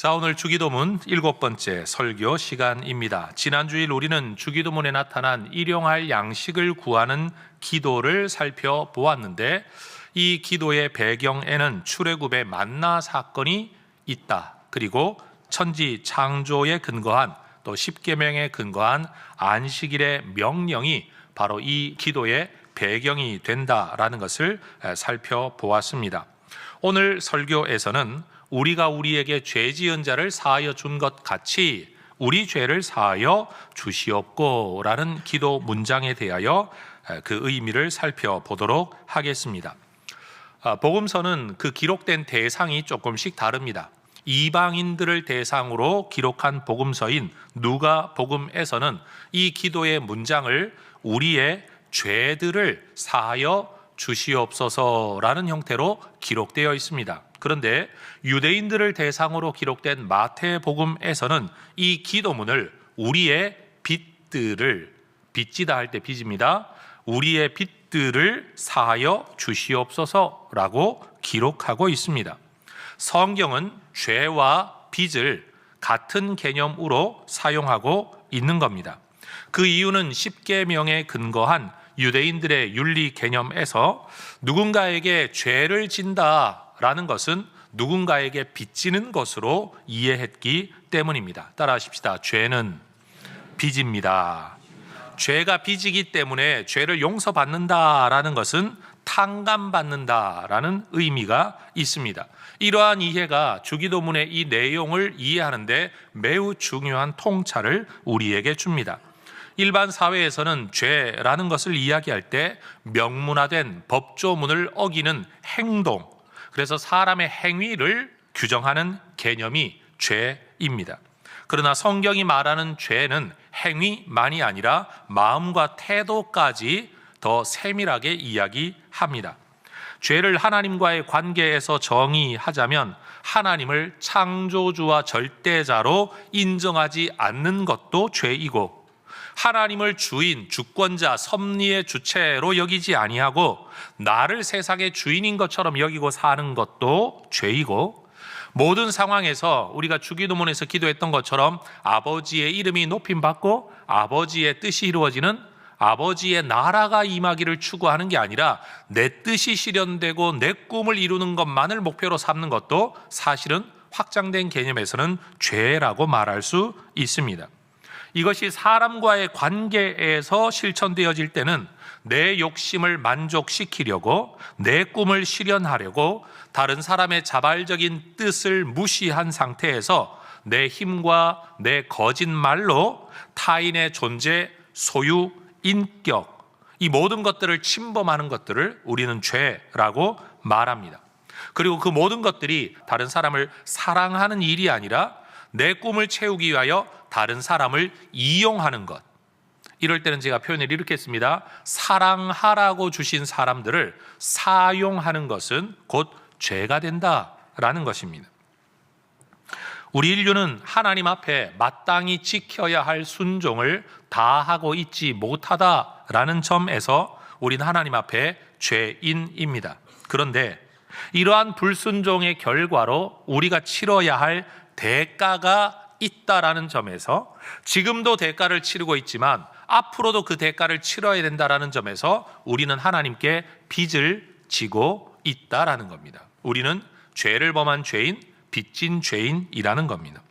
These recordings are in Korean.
자, 오늘 주기도문 7번째 설교 시간입니다. 지난주일 우리는 주기도문에 나타난 일용할 양식을 구하는 기도를 살펴보았는데, 이 기도의 배경에는 출애굽의 만나 사건이 있다. 그리고 천지 창조에 근거한, 또 십계명에 근거한 안식일의 명령이 바로 이 기도의 배경이 된다라는 것을 살펴보았습니다. 오늘 설교에서는 우리가 우리에게 죄 지은 자를 사하여 준 것 같이 우리 죄를 사하여 주시옵고 라는 기도 문장에 대하여 그 의미를 살펴보도록 하겠습니다. 복음서는 그 기록된 대상이 조금씩 다릅니다. 이방인들을 대상으로 기록한 복음서인 누가복음에서는 이 기도의 문장을 우리의 죄들을 사하여 주시옵소서라는 형태로 기록되어 있습니다. 그런데 유대인들을 대상으로 기록된 마태복음에서는 이 기도문을 우리의 빚들을, 빚지다 할 때 빚입니다, 우리의 빚들을 사하여 주시옵소서라고 기록하고 있습니다. 성경은 죄와 빚을 같은 개념으로 사용하고 있는 겁니다. 그 이유는 십계명에 근거한 유대인들의 윤리 개념에서 누군가에게 죄를 진다라는 것은 누군가에게 빚지는 것으로 이해했기 때문입니다. 따라하십시다. 죄는 빚입니다. 죄가 빚이기 때문에 죄를 용서받는다라는 것은 탕감받는다라는 의미가 있습니다. 이러한 이해가 주기도문의 이 내용을 이해하는데 매우 중요한 통찰을 우리에게 줍니다. 일반 사회에서는 죄라는 것을 이야기할 때 명문화된 법조문을 어기는 행동, 그래서 사람의 행위를 규정하는 개념이 죄입니다. 그러나 성경이 말하는 죄는 행위만이 아니라 마음과 태도까지 더 세밀하게 이야기합니다. 죄를 하나님과의 관계에서 정의하자면 하나님을 창조주와 절대자로 인정하지 않는 것도 죄이고, 하나님을 주인, 주권자, 섭리의 주체로 여기지 아니하고 나를 세상의 주인인 것처럼 여기고 사는 것도 죄이고, 모든 상황에서 우리가 주기도문에서 기도했던 것처럼 아버지의 이름이 높임받고 아버지의 뜻이 이루어지는, 아버지의 나라가 임하기를 추구하는 게 아니라 내 뜻이 실현되고 내 꿈을 이루는 것만을 목표로 삼는 것도 사실은 확장된 개념에서는 죄라고 말할 수 있습니다. 이것이 사람과의 관계에서 실천되어질 때는 내 욕심을 만족시키려고, 내 꿈을 실현하려고 다른 사람의 자발적인 뜻을 무시한 상태에서 내 힘과 내 거짓말로 타인의 존재, 소유, 인격, 이 모든 것들을 침범하는 것들을 우리는 죄라고 말합니다. 그리고 그 모든 것들이 다른 사람을 사랑하는 일이 아니라 내 꿈을 채우기 위하여 다른 사람을 이용하는 것, 이럴 때는 제가 표현을 이렇게 했습니다. 사랑하라고 주신 사람들을 사용하는 것은 곧 죄가 된다라는 것입니다. 우리 인류는 하나님 앞에 마땅히 지켜야 할 순종을 다하고 있지 못하다라는 점에서 우리는 하나님 앞에 죄인입니다. 그런데 이러한 불순종의 결과로 우리가 치러야 할 대가가 있다라는 점에서, 지금도 대가를 치르고 있지만 앞으로도 그 대가를 치러야 된다라는 점에서 우리는 하나님께 빚을 지고 있다라는 겁니다. 우리는 죄를 범한 죄인, 빚진 죄인이라는 겁니다.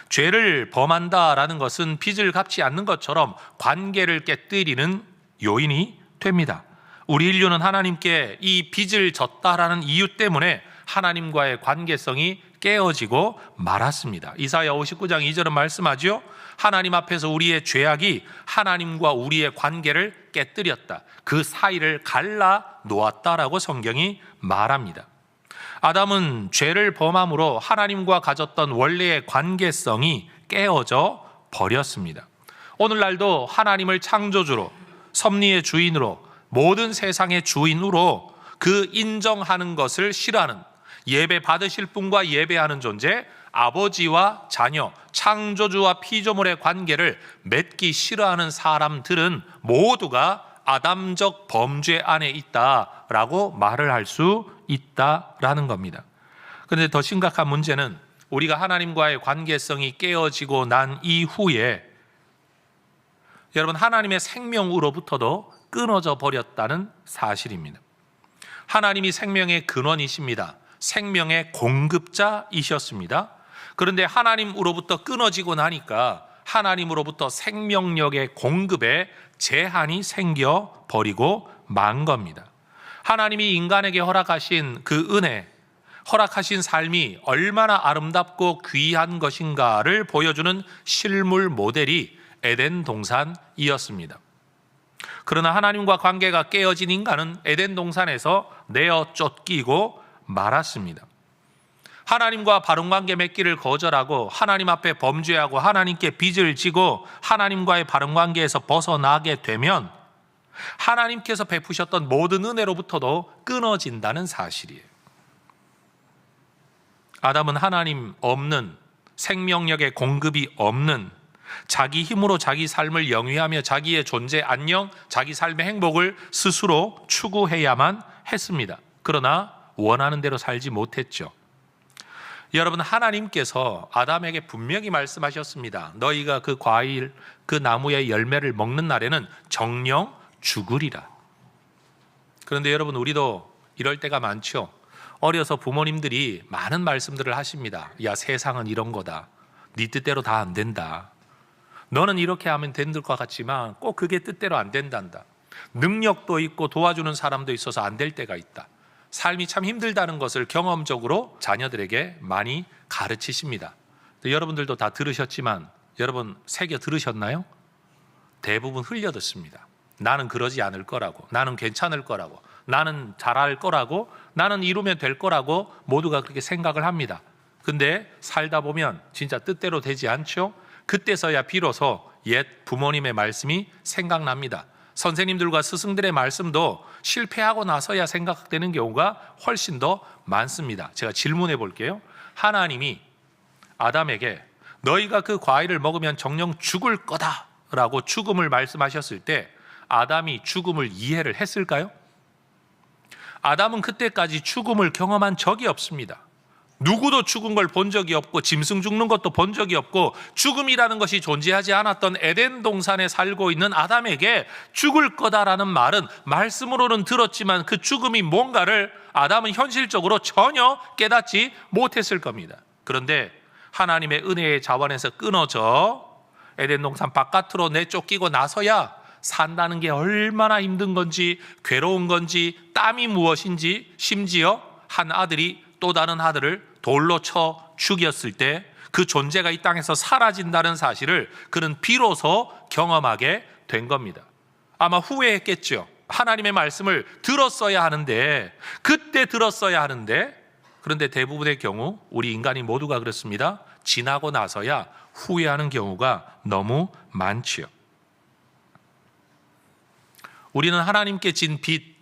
죄를 범한다라는 것은 빚을 갚지 않는 것처럼 관계를 깨뜨리는 요인이 됩니다. 우리 인류는 하나님께 이 빚을 졌다라는 이유 때문에 하나님과의 관계성이 깨어지고 말았습니다. 이사야 59장 2절은 말씀하죠. 하나님 앞에서 우리의 죄악이 하나님과 우리의 관계를 깨뜨렸다, 그 사이를 갈라 놓았다라고 성경이 말합니다. 아담은 죄를 범함으로 하나님과 가졌던 원래의 관계성이 깨어져 버렸습니다. 오늘날도 하나님을 창조주로, 섭리의 주인으로, 모든 세상의 주인으로 그 인정하는 것을 싫어하는, 예배 받으실 분과 예배하는 존재, 아버지와 자녀, 창조주와 피조물의 관계를 맺기 싫어하는 사람들은 모두가 아담적 범죄 안에 있다라고 말을 할 수 있다라는 겁니다. 그런데 더 심각한 문제는 우리가 하나님과의 관계성이 깨어지고 난 이후에 여러분 하나님의 생명으로부터도 끊어져 버렸다는 사실입니다. 하나님이 생명의 근원이십니다. 생명의 공급자이셨습니다. 그런데 하나님으로부터 끊어지고 나니까 하나님으로부터 생명력의 공급에 제한이 생겨 버리고 만 겁니다. 하나님이 인간에게 허락하신 그 은혜, 허락하신 삶이 얼마나 아름답고 귀한 것인가를 보여주는 실물 모델이 에덴 동산이었습니다. 그러나 하나님과 관계가 깨어진 인간은 에덴 동산에서 내어 쫓기고 말았습니다. 하나님과 바른 관계 맺기를 거절하고 하나님 앞에 범죄하고 하나님께 빚을 지고 하나님과의 바른 관계에서 벗어나게 되면 하나님께서 베푸셨던 모든 은혜로부터도 끊어진다는 사실이에요. 아담은 하나님 없는, 생명력의 공급이 없는, 자기 힘으로 자기 삶을 영위하며 자기의 존재 안녕, 자기 삶의 행복을 스스로 추구해야만 했습니다. 그러나 원하는 대로 살지 못했죠. 여러분, 하나님께서 아담에게 분명히 말씀하셨습니다. 너희가 그 과일, 그 나무의 열매를 먹는 날에는 정령 죽으리라. 그런데 여러분, 우리도 이럴 때가 많죠. 어려서 부모님들이 많은 말씀들을 하십니다. 야, 세상은 이런 거다. 네 뜻대로 다 안 된다. 너는 이렇게 하면 된들 것 같지만 꼭 그게 뜻대로 안 된단다. 능력도 있고 도와주는 사람도 있어서 안 될 때가 있다. 삶이 참 힘들다는 것을 경험적으로 자녀들에게 많이 가르치십니다. 여러분들도 다 들으셨지만 여러분 새겨 들으셨나요? 대부분 흘려 듣습니다. 나는 그러지 않을 거라고, 나는 괜찮을 거라고, 나는 잘할 거라고, 나는 이루면 될 거라고 모두가 그렇게 생각을 합니다. 근데 살다 보면 진짜 뜻대로 되지 않죠? 그때서야 비로소 옛 부모님의 말씀이 생각납니다. 선생님들과 스승들의 말씀도 실패하고 나서야 생각되는 경우가 훨씬 더 많습니다. 제가 질문해 볼게요. 하나님이 아담에게 너희가 그 과일을 먹으면 정녕 죽을 거다라고 죽음을 말씀하셨을 때 아담이 죽음을 이해를 했을까요? 아담은 그때까지 죽음을 경험한 적이 없습니다. 누구도 죽은 걸 본 적이 없고 짐승 죽는 것도 본 적이 없고 죽음이라는 것이 존재하지 않았던 에덴 동산에 살고 있는 아담에게 죽을 거다라는 말은 말씀으로는 들었지만 그 죽음이 뭔가를 아담은 현실적으로 전혀 깨닫지 못했을 겁니다. 그런데 하나님의 은혜의 자원에서 끊어져 에덴 동산 바깥으로 내쫓기고 나서야 산다는 게 얼마나 힘든 건지, 괴로운 건지, 땀이 무엇인지, 심지어 한 아들이 또 다른 아들을 돌로 쳐 죽였을 때 그 존재가 이 땅에서 사라진다는 사실을 그는 비로소 경험하게 된 겁니다. 아마 후회했겠죠. 하나님의 말씀을 들었어야 하는데, 그때 들었어야 하는데, 그런데 대부분의 경우 우리 인간이 모두가 그렇습니다. 지나고 나서야 후회하는 경우가 너무 많지요. 우리는 하나님께 진 빚,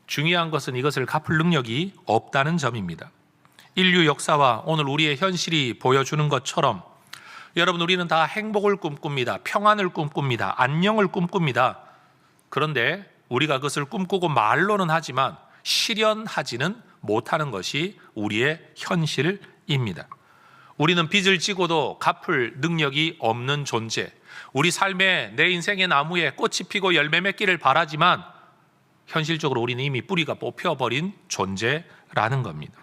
중요한 것은 이것을 갚을 능력이 없다는 점입니다. 인류 역사와 오늘 우리의 현실이 보여주는 것처럼 여러분, 우리는 다 행복을 꿈꿉니다. 평안을 꿈꿉니다. 안녕을 꿈꿉니다. 그런데 우리가 그것을 꿈꾸고 말로는 하지만 실현하지는 못하는 것이 우리의 현실입니다. 우리는 빚을 지고도 갚을 능력이 없는 존재, 우리 삶에 내 인생의 나무에 꽃이 피고 열매 맺기를 바라지만 현실적으로 우리는 이미 뿌리가 뽑혀버린 존재라는 겁니다.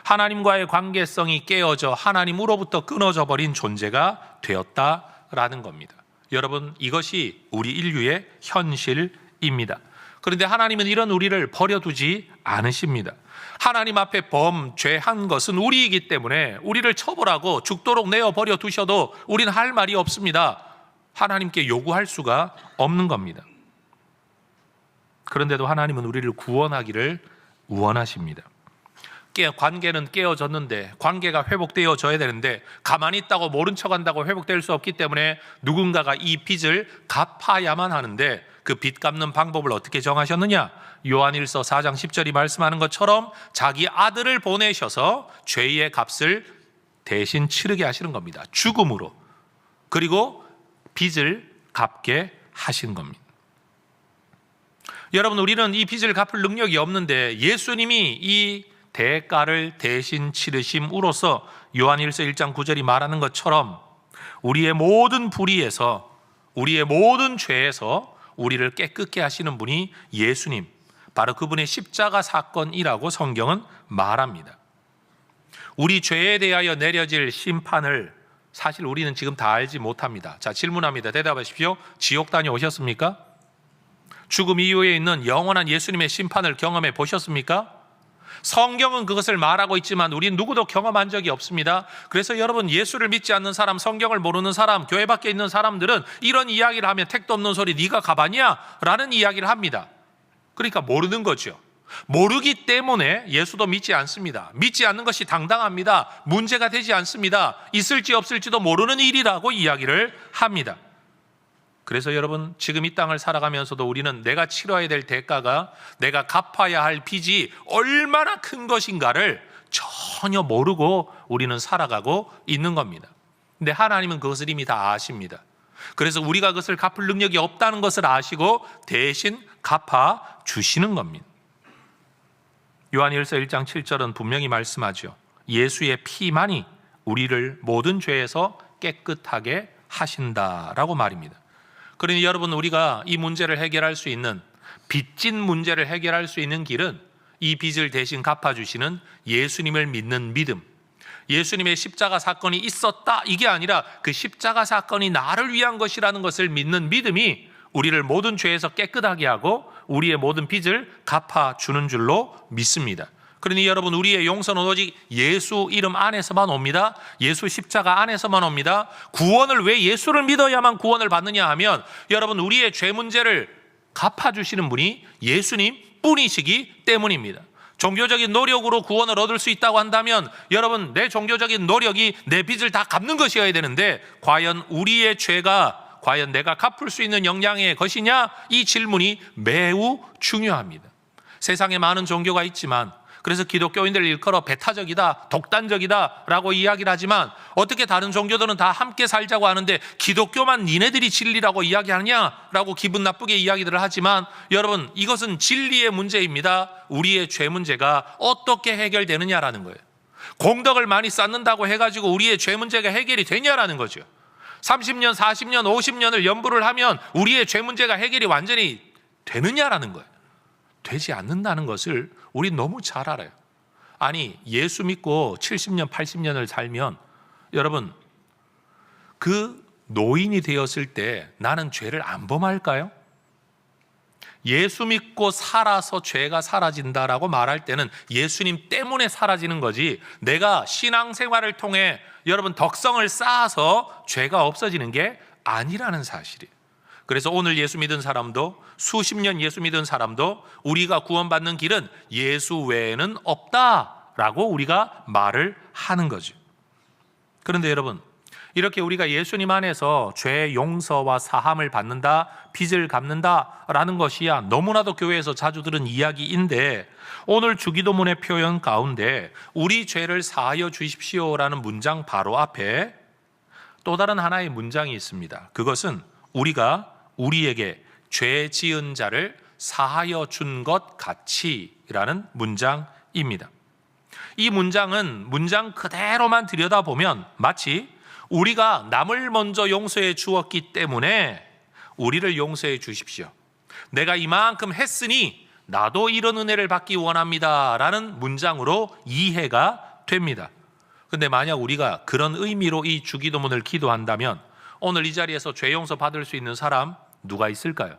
하나님과의 관계성이 깨어져 하나님으로부터 끊어져 버린 존재가 되었다라는 겁니다. 여러분, 이것이 우리 인류의 현실입니다. 그런데 하나님은 이런 우리를 버려두지 않으십니다. 하나님 앞에 범죄한 것은 우리이기 때문에 우리를 처벌하고 죽도록 내어버려 두셔도 우리는 할 말이 없습니다. 하나님께 요구할 수가 없는 겁니다. 그런데도 하나님은 우리를 구원하기를 원하십니다. 관계는 깨어졌는데, 관계가 회복되어져야 되는데 가만히 있다고 모른 척한다고 회복될 수 없기 때문에 누군가가 이 빚을 갚아야만 하는데, 그 빚 갚는 방법을 어떻게 정하셨느냐? 요한일서 4장 10절이 말씀하는 것처럼 자기 아들을 보내셔서 죄의 값을 대신 치르게 하시는 겁니다. 죽음으로. 그리고 빚을 갚게 하신 겁니다. 여러분, 우리는 이 빚을 갚을 능력이 없는데 예수님이 이 대가를 대신 치르심으로써 요한일서 1장 9절이 말하는 것처럼 우리의 모든 불의에서, 우리의 모든 죄에서 우리를 깨끗게 하시는 분이 예수님, 바로 그분의 십자가 사건이라고 성경은 말합니다. 우리 죄에 대하여 내려질 심판을 사실 우리는 지금 다 알지 못합니다. 자, 질문합니다. 대답하십시오. 지옥 다녀오셨습니까? 죽음 이후에 있는 영원한 예수님의 심판을 경험해 보셨습니까? 성경은 그것을 말하고 있지만 우리는 누구도 경험한 적이 없습니다. 그래서 여러분, 예수를 믿지 않는 사람, 성경을 모르는 사람, 교회 밖에 있는 사람들은 이런 이야기를 하면 택도 없는 소리, 네가 가봤냐? 라는 이야기를 합니다. 그러니까 모르는 거죠. 모르기 때문에 예수도 믿지 않습니다. 믿지 않는 것이 당당합니다. 문제가 되지 않습니다. 있을지 없을지도 모르는 일이라고 이야기를 합니다. 그래서 여러분, 지금 이 땅을 살아가면서도 우리는 내가 치러야 될 대가가, 내가 갚아야 할 빚이 얼마나 큰 것인가를 전혀 모르고 우리는 살아가고 있는 겁니다. 근데 하나님은 그것을 이미 다 아십니다. 그래서 우리가 그것을 갚을 능력이 없다는 것을 아시고 대신 갚아 주시는 겁니다. 요한일서 1장 7절은 분명히 말씀하죠. 예수의 피만이 우리를 모든 죄에서 깨끗하게 하신다라고 말입니다. 그러니 여러분, 우리가 이 문제를 해결할 수 있는, 빚진 문제를 해결할 수 있는 길은 이 빚을 대신 갚아주시는 예수님을 믿는 믿음, 예수님의 십자가 사건이 있었다, 이게 아니라 그 십자가 사건이 나를 위한 것이라는 것을 믿는 믿음이 우리를 모든 죄에서 깨끗하게 하고 우리의 모든 빚을 갚아주는 줄로 믿습니다. 그러니 여러분, 우리의 용서는 오직 예수 이름 안에서만 옵니다. 예수 십자가 안에서만 옵니다. 구원을 왜 예수를 믿어야만 구원을 받느냐 하면, 여러분, 우리의 죄 문제를 갚아주시는 분이 예수님 뿐이시기 때문입니다. 종교적인 노력으로 구원을 얻을 수 있다고 한다면, 여러분, 내 종교적인 노력이 내 빚을 다 갚는 것이어야 되는데, 과연 우리의 죄가 과연 내가 갚을 수 있는 역량의 것이냐? 이 질문이 매우 중요합니다. 세상에 많은 종교가 있지만, 그래서 기독교인들 일컬어 배타적이다, 독단적이다 라고 이야기를 하지만, 어떻게 다른 종교들은 다 함께 살자고 하는데 기독교만 니네들이 진리라고 이야기하느냐라고 기분 나쁘게 이야기들을 하지만, 여러분, 이것은 진리의 문제입니다. 우리의 죄 문제가 어떻게 해결되느냐라는 거예요. 공덕을 많이 쌓는다고 해가지고 우리의 죄 문제가 해결이 되냐라는 거죠. 30년, 40년, 50년을 연부를 하면 우리의 죄 문제가 해결이 완전히 되느냐라는 거예요. 되지 않는다는 것을 우리 너무 잘 알아요. 아니, 예수 믿고 70년, 80년을 살면, 여러분, 그 노인이 되었을 때 나는 죄를 안 범할까요? 예수 믿고 살아서 죄가 사라진다라고 말할 때는 예수님 때문에 사라지는 거지, 내가 신앙생활을 통해 여러분 덕성을 쌓아서 죄가 없어지는 게 아니라는 사실이에요. 그래서 오늘 예수 믿은 사람도, 수십 년 예수 믿은 사람도 우리가 구원받는 길은 예수 외에는 없다라고 우리가 말을 하는 거죠. 그런데 여러분, 이렇게 우리가 예수님 안에서 죄 용서와 사함을 받는다, 빚을 갚는다라는 것이야 너무나도 교회에서 자주 들은 이야기인데, 오늘 주기도문의 표현 가운데 우리 죄를 사하여 주십시오라는 문장 바로 앞에 또 다른 하나의 문장이 있습니다. 그것은 우리가 우리에게 죄 지은 자를 사하여 준 것 같이라는 문장입니다. 이 문장은 문장 그대로만 들여다보면 마치 우리가 남을 먼저 용서해 주었기 때문에 우리를 용서해 주십시오, 내가 이만큼 했으니 나도 이런 은혜를 받기 원합니다 라는 문장으로 이해가 됩니다. 그런데 만약 우리가 그런 의미로 이 주기도문을 기도한다면 오늘 이 자리에서 죄 용서 받을 수 있는 사람 누가 있을까요?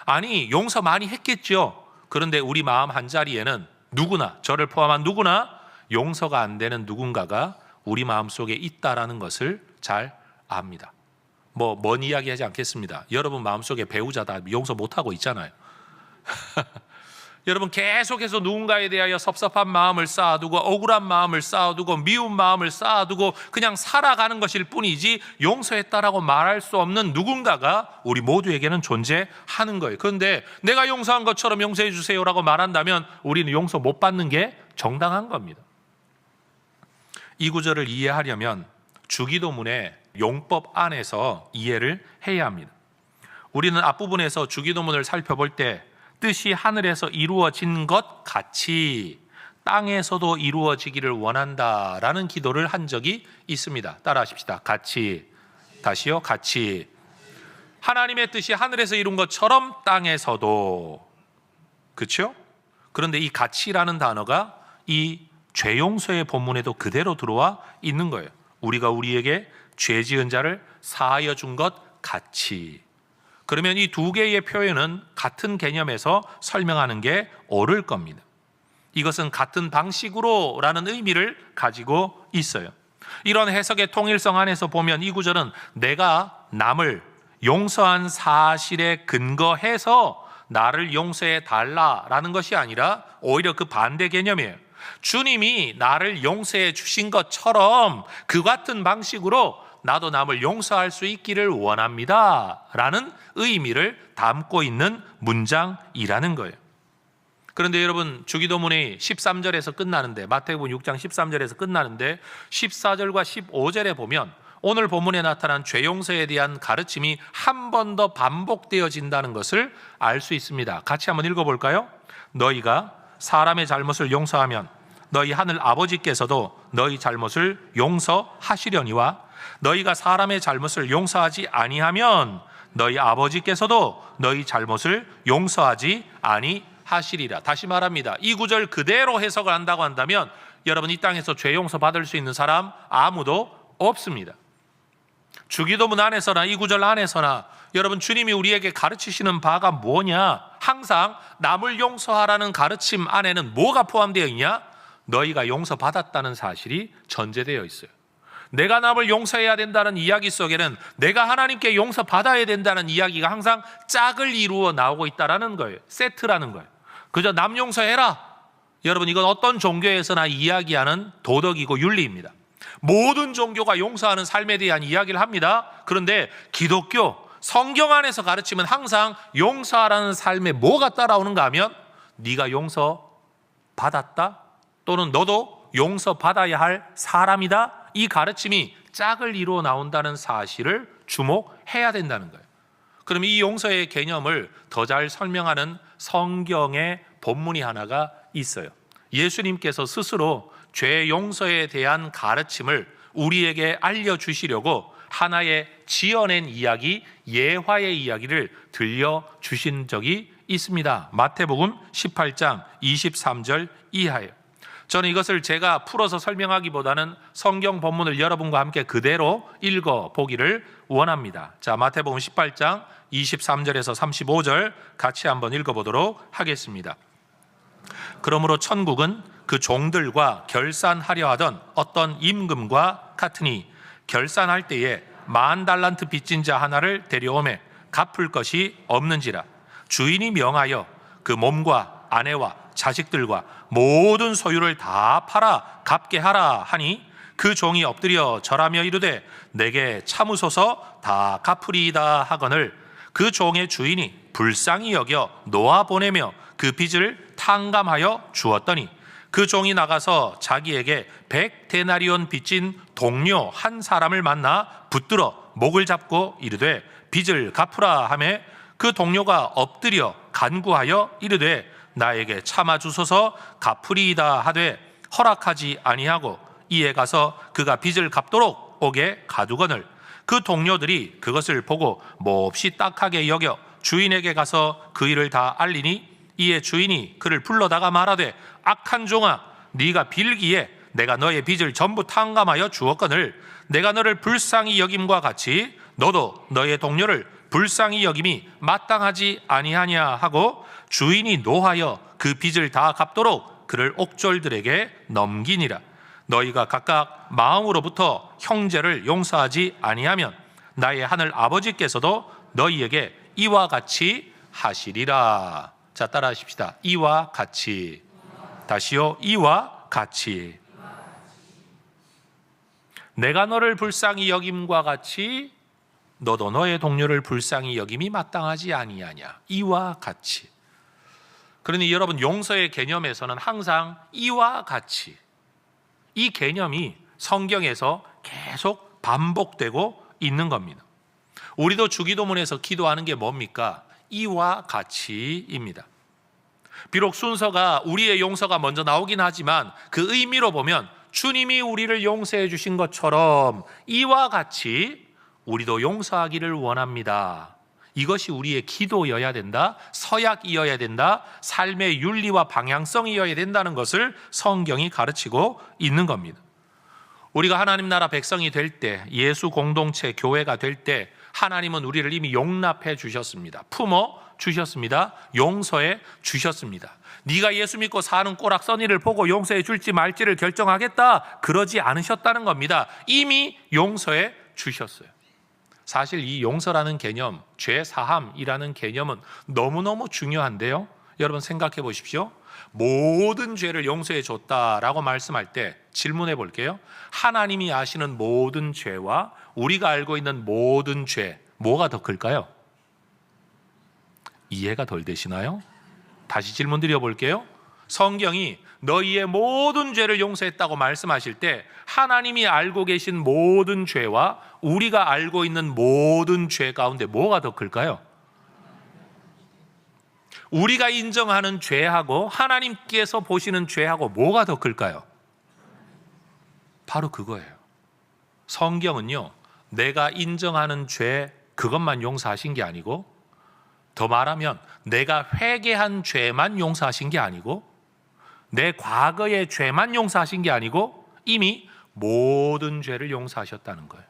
아니, 용서 많이 했겠죠. 그런데 우리 마음 한자리에는 누구나, 저를 포함한 누구나 용서가 안 되는 누군가가 우리 마음속에 있다라는 것을 잘 압니다. 먼 이야기 하지 않겠습니다. 여러분 마음속에 배우자 다 용서 못하고 있잖아요. 여러분, 계속해서 누군가에 대하여 섭섭한 마음을 쌓아두고, 억울한 마음을 쌓아두고, 미운 마음을 쌓아두고 그냥 살아가는 것일 뿐이지 용서했다라고 말할 수 없는 누군가가 우리 모두에게는 존재하는 거예요. 그런데 내가 용서한 것처럼 용서해 주세요라고 말한다면 우리는 용서 못 받는 게 정당한 겁니다. 이 구절을 이해하려면 주기도문의 용법 안에서 이해를 해야 합니다. 우리는 앞부분에서 주기도문을 살펴볼 때 뜻이 하늘에서 이루어진 것 같이, 땅에서도 이루어지기를 원한다라는 기도를 한 적이 있습니다. 따라하십시다. 같이. 다시요. 같이. 하나님의 뜻이 하늘에서 이룬 것처럼 땅에서도. 그렇죠? 그런데 이 같이라는 단어가 이 죄용서의 본문에도 그대로 들어와 있는 거예요. 우리가 우리에게 죄 지은 자를 사하여 준 것 같이. 그러면 이 두 개의 표현은 같은 개념에서 설명하는 게 옳을 겁니다. 이것은 같은 방식으로 라는 의미를 가지고 있어요. 이런 해석의 통일성 안에서 보면 이 구절은 내가 남을 용서한 사실에 근거해서 나를 용서해 달라라는 것이 아니라 오히려 그 반대 개념이에요. 주님이 나를 용서해 주신 것처럼 그 같은 방식으로 나도 남을 용서할 수 있기를 원합니다 라는 의미를 담고 있는 문장이라는 거예요. 그런데 여러분, 주기도문이 13절에서 끝나는데, 마태복음 6장 13절에서 끝나는데 14절과 15절에 보면 오늘 본문에 나타난 죄 용서에 대한 가르침이 한 번 더 반복되어진다는 것을 알 수 있습니다. 같이 한번 읽어볼까요? 너희가 사람의 잘못을 용서하면 너희 하늘 아버지께서도 너희 잘못을 용서하시려니와 너희가 사람의 잘못을 용서하지 아니하면 너희 아버지께서도 너희 잘못을 용서하지 아니하시리라. 다시 말합니다. 이 구절 그대로 해석을 한다고 한다면 여러분, 이 땅에서 죄 용서 받을 수 있는 사람 아무도 없습니다. 주기도문 안에서나 이 구절 안에서나 여러분, 주님이 우리에게 가르치시는 바가 뭐냐? 항상 남을 용서하라는 가르침 안에는 뭐가 포함되어 있냐? 너희가 용서받았다는 사실이 전제되어 있어요. 내가 남을 용서해야 된다는 이야기 속에는 내가 하나님께 용서받아야 된다는 이야기가 항상 짝을 이루어 나오고 있다는 거예요. 세트라는 거예요. 그저 남 용서해라. 여러분, 이건 어떤 종교에서나 이야기하는 도덕이고 윤리입니다. 모든 종교가 용서하는 삶에 대한 이야기를 합니다. 그런데 기독교, 성경 안에서 가르치면 항상 용서하라는 삶에 뭐가 따라오는가 하면 네가 용서받았다 또는 너도 용서받아야 할 사람이다, 이 가르침이 짝을 이루어 나온다는 사실을 주목해야 된다는 거예요. 그럼 이 용서의 개념을 더 잘 설명하는 성경의 본문이 하나가 있어요. 예수님께서 스스로 죄 용서에 대한 가르침을 우리에게 알려주시려고 하나의 지어낸 이야기, 예화의 이야기를 들려주신 적이 있습니다. 마태복음 18장 23절 이하예요. 저는 이것을 제가 풀어서 설명하기보다는 성경 본문을 여러분과 함께 그대로 읽어보기를 원합니다. 자, 마태복음 18장 23절에서 35절 같이 한번 읽어보도록 하겠습니다. 그러므로 천국은 그 종들과 결산하려 하던 어떤 임금과 같으니 결산할 때에 10,000달란트 빚진 자 하나를 데려오매 갚을 것이 없는지라. 주인이 명하여 그 몸과 아내와 자식들과 모든 소유를 다 팔아 갚게 하라 하니 그 종이 엎드려 절하며 이르되 내게 참으소서 다 갚으리이다 하거늘 그 종의 주인이 불쌍히 여겨 놓아 보내며 그 빚을 탕감하여 주었더니 그 종이 나가서 자기에게 100데나리온 빚진 동료 한 사람을 만나 붙들어 목을 잡고 이르되 빚을 갚으라 하며 그 동료가 엎드려 간구하여 이르되 나에게 참아 주소서 갚으리이다 하되 허락하지 아니하고 이에 가서 그가 빚을 갚도록 옥에 가두거늘 그 동료들이 그것을 보고 몹시 딱하게 여겨 주인에게 가서 그 일을 다 알리니 이에 주인이 그를 불러다가 말하되 악한 종아, 네가 빌기에 내가 너의 빚을 전부 탕감하여 주었거늘 내가 너를 불쌍히 여김과 같이 너도 너의 동료를 불쌍히 여김이 마땅하지 아니하냐 하고 주인이 노하여 그 빚을 다 갚도록 그를 옥졸들에게 넘기니라. 너희가 각각 마음으로부터 형제를 용서하지 아니하면 나의 하늘 아버지께서도 너희에게 이와 같이 하시리라. 자, 따라하십시다. 이와 같이. 다시요. 이와 같이. 내가 너를 불쌍히 여김과 같이 너도 너의 동료를 불쌍히 여김이 마땅하지 아니하냐. 이와 같이. 그러니 여러분, 용서의 개념에서는 항상 이와 같이, 이 개념이 성경에서 계속 반복되고 있는 겁니다. 우리도 주기도문에서 기도하는 게 뭡니까? 이와 같이입니다. 비록 순서가 우리의 용서가 먼저 나오긴 하지만 그 의미로 보면 주님이 우리를 용서해 주신 것처럼 이와 같이 우리도 용서하기를 원합니다. 이것이 우리의 기도여야 된다, 서약이어야 된다, 삶의 윤리와 방향성이어야 된다는 것을 성경이 가르치고 있는 겁니다. 우리가 하나님 나라 백성이 될 때, 예수 공동체 교회가 될 때 하나님은 우리를 이미 용납해 주셨습니다. 품어 주셨습니다. 용서해 주셨습니다. 네가 예수 믿고 사는 꼬락서니를 보고 용서해 줄지 말지를 결정하겠다, 그러지 않으셨다는 겁니다. 이미 용서해 주셨어요. 사실 이 용서라는 개념, 죄 사함이라는 개념은 너무너무 중요한데요, 여러분 생각해 보십시오. 모든 죄를 용서해 줬다라고 말씀할 때 질문해 볼게요. 하나님이 아시는 모든 죄와 우리가 알고 있는 모든 죄, 뭐가 더 클까요? 이해가 덜 되시나요? 다시 질문 드려 볼게요. 성경이 너희의 모든 죄를 용서했다고 말씀하실 때 하나님이 알고 계신 모든 죄와 우리가 알고 있는 모든 죄 가운데 뭐가 더 클까요? 우리가 인정하는 죄하고 하나님께서 보시는 죄하고 뭐가 더 클까요? 바로 그거예요. 성경은요, 내가 인정하는 죄 그것만 용서하신 게 아니고, 더 말하면 내가 회개한 죄만 용서하신 게 아니고, 내 과거의 죄만 용서하신 게 아니고 이미 모든 죄를 용서하셨다는 거예요.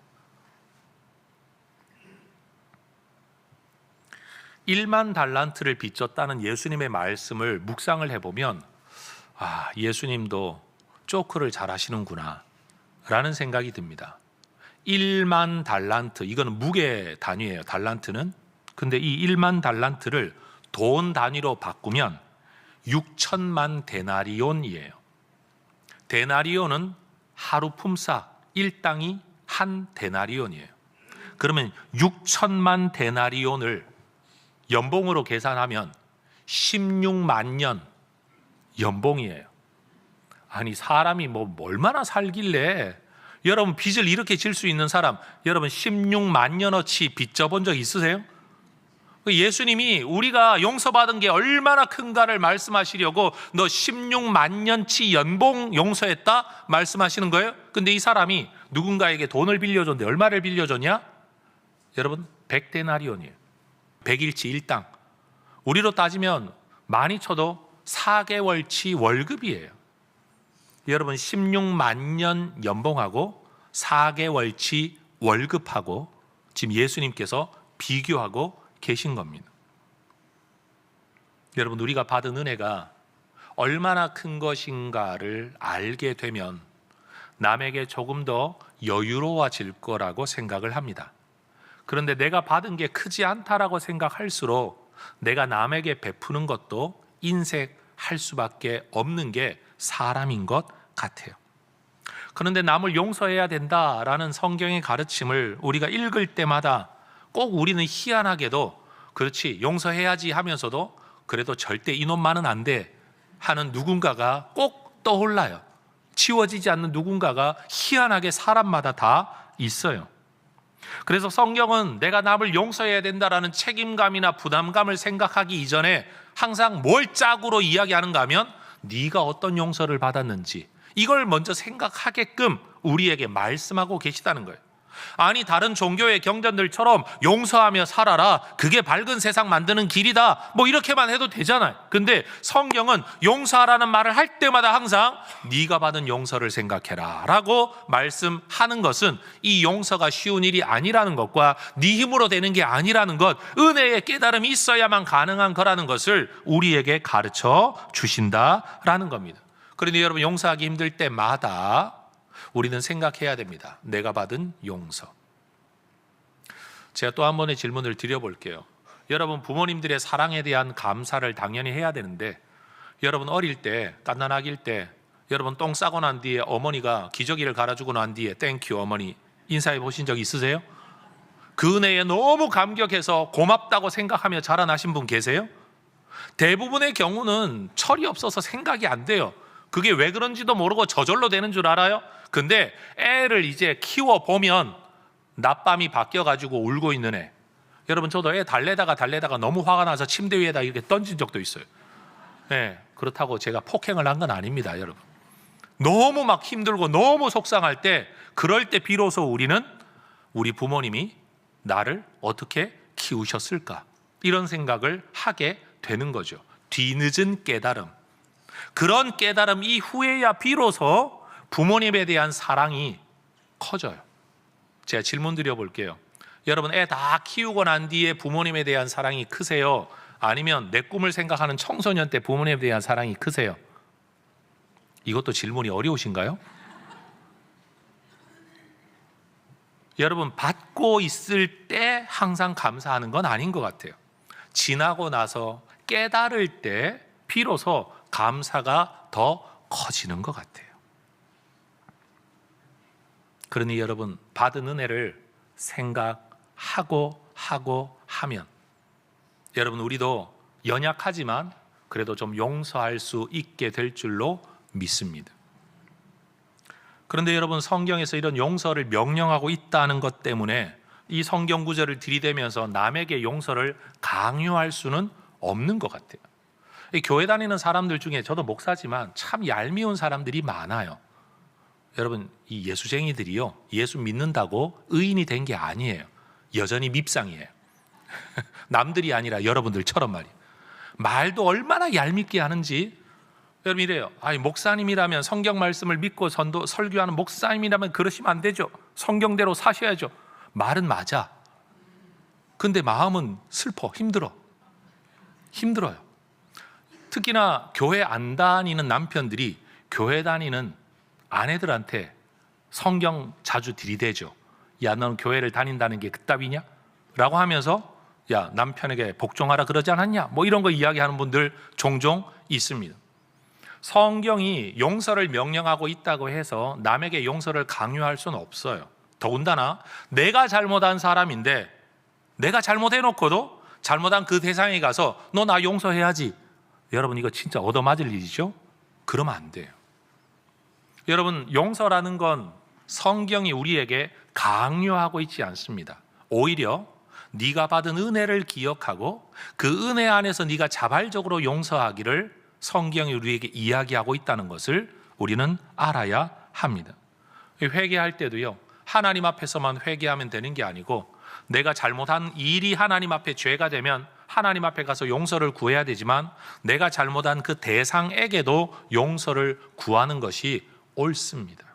1만 달란트를 빚졌다는 예수님의 말씀을 묵상을 해보면, 아, 예수님도 조크를 잘 하시는구나 라는 생각이 듭니다. 1만 달란트, 이거는 무게 단위예요, 달란트는. 근데 이 1만 달란트를 돈 단위로 바꾸면 6천만 데나리온이에요. 데나리온은 하루 품삯 1당이 한 데나리온이에요. 그러면 6천만 데나리온을 연봉으로 계산하면 16만 년 연봉이에요. 아니, 사람이 뭐 얼마나 살길래 여러분 빚을 이렇게 질 수 있는 사람, 여러분 16만 년어치 빚 져본 적 있으세요? 예수님이 우리가 용서받은 게 얼마나 큰가를 말씀하시려고 너 16만 년치 연봉 용서했다 말씀하시는 거예요. 근데 이 사람이 누군가에게 돈을 빌려줬는데 얼마를 빌려줬냐? 여러분 100데나리온이에요. 100일치 1당. 우리로 따지면 많이 쳐도 4개월치 월급이에요. 여러분 16만 년 연봉하고 4개월치 월급하고 지금 예수님께서 비교하고 계신 겁니다. 여러분, 우리가 받은 은혜가 얼마나 큰 것인가를 알게 되면 남에게 조금 더 여유로워질 거라고 생각을 합니다. 그런데 내가 받은 게 크지 않다라고 생각할수록 내가 남에게 베푸는 것도 인색할 수밖에 없는 게 사람인 것 같아요. 그런데 남을 용서해야 된다라는 성경의 가르침을 우리가 읽을 때마다 꼭 우리는 희한하게도 그렇지 용서해야지 하면서도 그래도 절대 이놈만은 안 돼 하는 누군가가 꼭 떠올라요. 지워지지 않는 누군가가 희한하게 사람마다 다 있어요. 그래서 성경은 내가 남을 용서해야 된다라는 책임감이나 부담감을 생각하기 이전에 항상 뭘 짝으로 이야기하는가 하면 네가 어떤 용서를 받았는지 이걸 먼저 생각하게끔 우리에게 말씀하고 계시다는 거예요. 아니, 다른 종교의 경전들처럼 용서하며 살아라, 그게 밝은 세상 만드는 길이다, 뭐 이렇게만 해도 되잖아요. 근데 성경은 용서하라는 말을 할 때마다 항상 네가 받은 용서를 생각해라 라고 말씀하는 것은 이 용서가 쉬운 일이 아니라는 것과 네 힘으로 되는 게 아니라는 것, 은혜의 깨달음이 있어야만 가능한 거라는 것을 우리에게 가르쳐 주신다라는 겁니다. 그런데 여러분, 용서하기 힘들 때마다 우리는 생각해야 됩니다. 내가 받은 용서. 제가 또 한 번의 질문을 드려볼게요. 여러분, 부모님들의 사랑에 대한 감사를 당연히 해야 되는데, 여러분 어릴 때, 갓난아기일 때 여러분 똥 싸고 난 뒤에 어머니가 기저귀를 갈아주고 난 뒤에 땡큐 어머니 인사해 보신 적 있으세요? 그 은혜에 너무 감격해서 고맙다고 생각하며 자라나신 분 계세요? 대부분의 경우는 철이 없어서 생각이 안 돼요. 그게 왜 그런지도 모르고 저절로 되는 줄 알아요? 근데 애를 이제 키워보면 낮밤이 바뀌어가지고 울고 있는 애, 여러분 저도 애 달래다가 너무 화가 나서 침대 위에다 이렇게 던진 적도 있어요. 네, 그렇다고 제가 폭행을 한 건 아닙니다, 여러분. 너무 막 힘들고 너무 속상할 때, 그럴 때 비로소 우리는 우리 부모님이 나를 어떻게 키우셨을까, 이런 생각을 하게 되는 거죠. 뒤늦은 깨달음, 그런 깨달음 이후에야 비로소 부모님에 대한 사랑이 커져요. 제가 질문 드려볼게요. 여러분, 애 다 키우고 난 뒤에 부모님에 대한 사랑이 크세요? 아니면 내 꿈을 생각하는 청소년 때 부모님에 대한 사랑이 크세요? 이것도 질문이 어려우신가요? 여러분, 받고 있을 때 항상 감사하는 건 아닌 것 같아요. 지나고 나서 깨달을 때 비로소 감사가 더 커지는 것 같아요. 그러니 여러분, 받은 은혜를 생각하고 하면 여러분, 우리도 연약하지만 그래도 좀 용서할 수 있게 될 줄로 믿습니다. 그런데 여러분, 성경에서 이런 용서를 명령하고 있다는 것 때문에 이 성경 구절을 들이대면서 남에게 용서를 강요할 수는 없는 것 같아요. 이 교회 다니는 사람들 중에 저도 목사지만 참 얄미운 사람들이 많아요. 여러분, 이 예수쟁이들이요, 예수 믿는다고 의인이 된 게 아니에요. 여전히 밉상이에요. 남들이 아니라 여러분들처럼 말이에요. 말도 얼마나 얄밉게 하는지. 여러분, 이래요. 아니, 목사님이라면, 성경 말씀을 믿고 설교하는 목사님이라면 그러시면 안 되죠. 성경대로 사셔야죠. 말은 맞아. 근데 마음은 슬퍼, 힘들어요. 특히나 교회 안 다니는 남편들이 교회 다니는 아내들한테 성경 자주 들이대죠. 야, 너는 교회를 다닌다는 게 그따위냐? 라고 하면서, 야, 남편에게 복종하라 그러지 않았냐? 뭐 이런 거 이야기하는 분들 종종 있습니다. 성경이 용서를 명령하고 있다고 해서 남에게 용서를 강요할 수는 없어요. 더군다나 내가 잘못한 사람인데, 내가 잘못해놓고도 잘못한 그 대상에 가서 너 나 용서해야지, 여러분, 이거 진짜 얻어맞을 일이죠? 그러면 안 돼요. 여러분, 용서라는 건 성경이 우리에게 강요하고 있지 않습니다. 오히려 네가 받은 은혜를 기억하고 그 은혜 안에서 네가 자발적으로 용서하기를 성경이 우리에게 이야기하고 있다는 것을 우리는 알아야 합니다. 회개할 때도요, 하나님 앞에서만 회개하면 되는 게 아니고, 내가 잘못한 일이 하나님 앞에 죄가 되면 하나님 앞에 가서 용서를 구해야 되지만, 내가 잘못한 그 대상에게도 용서를 구하는 것이 옳습니다.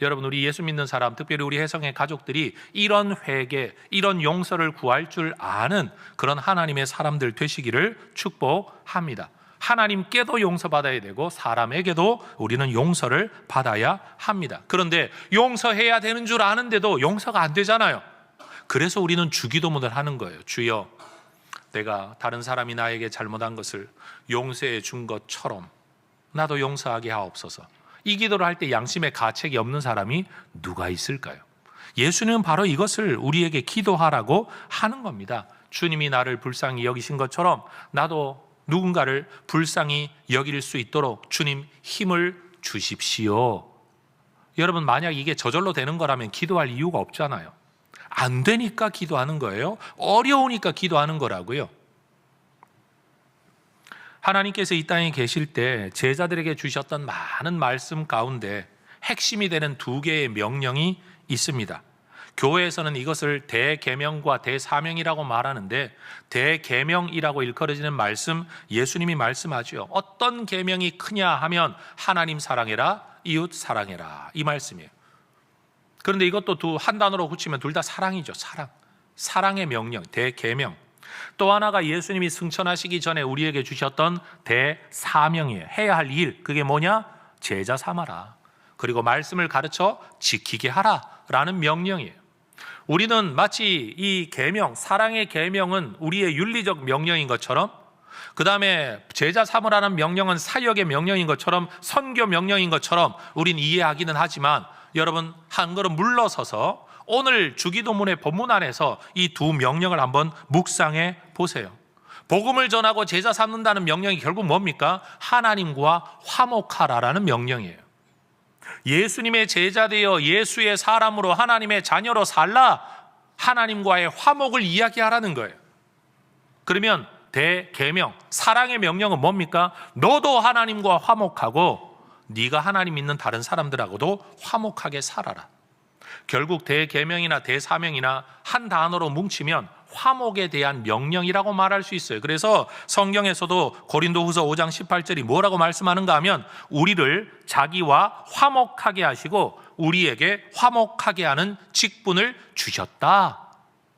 여러분, 우리 예수 믿는 사람, 특별히 우리 혜성의 가족들이 이런 회개, 이런 용서를 구할 줄 아는 그런 하나님의 사람들 되시기를 축복합니다. 하나님께도 용서받아야 되고 사람에게도 우리는 용서를 받아야 합니다. 그런데 용서해야 되는 줄 아는데도 용서가 안 되잖아요. 그래서 우리는 주기도문을 하는 거예요. 주여, 내가 다른 사람이 나에게 잘못한 것을 용서해 준 것처럼 나도 용서하게 하옵소서. 이 기도를 할 때 양심의 가책이 없는 사람이 누가 있을까요? 예수님은 바로 이것을 우리에게 기도하라고 하는 겁니다. 주님이 나를 불쌍히 여기신 것처럼 나도 누군가를 불쌍히 여길 수 있도록 주님 힘을 주십시오. 여러분, 만약 이게 저절로 되는 거라면 기도할 이유가 없잖아요. 안 되니까 기도하는 거예요. 어려우니까 기도하는 거라고요. 하나님께서 이 땅에 계실 때 제자들에게 주셨던 많은 말씀 가운데 핵심이 되는 두 개의 명령이 있습니다. 교회에서는 이것을 대계명과 대사명이라고 말하는데, 대계명이라고 일컬어지는 말씀, 예수님이 말씀하죠. 어떤 계명이 크냐 하면 하나님 사랑해라, 이웃 사랑해라, 이 말씀이에요. 그런데 이것도 한 단어로 붙이면 둘 다 사랑이죠. 사랑의 명령, 대계명. 또 하나가 예수님이 승천하시기 전에 우리에게 주셨던 대사명이에요. 해야 할 일, 그게 뭐냐? 제자 삼아라. 그리고 말씀을 가르쳐 지키게 하라 라는 명령이에요. 우리는 마치 이 계명, 사랑의 계명은 우리의 윤리적 명령인 것처럼, 그 다음에 제자 삼으라는 명령은 사역의 명령인 것처럼, 선교 명령인 것처럼 우린 이해하기는 하지만, 여러분, 한 걸음 물러서서 오늘 주기도문의 본문 안에서 이 두 명령을 한번 묵상해 보세요. 복음을 전하고 제자 삼는다는 명령이 결국 뭡니까? 하나님과 화목하라라는 명령이에요. 예수님의 제자 되어 예수의 사람으로 하나님의 자녀로 살라, 하나님과의 화목을 이야기하라는 거예요. 그러면 대계명, 사랑의 명령은 뭡니까? 너도 하나님과 화목하고 네가 하나님 믿는 다른 사람들하고도 화목하게 살아라. 결국 대계명이나 대사명이나 한 단어로 뭉치면 화목에 대한 명령이라고 말할 수 있어요. 그래서 성경에서도 고린도후서 5장 18절이 뭐라고 말씀하는가 하면 우리를 자기와 화목하게 하시고 우리에게 화목하게 하는 직분을 주셨다.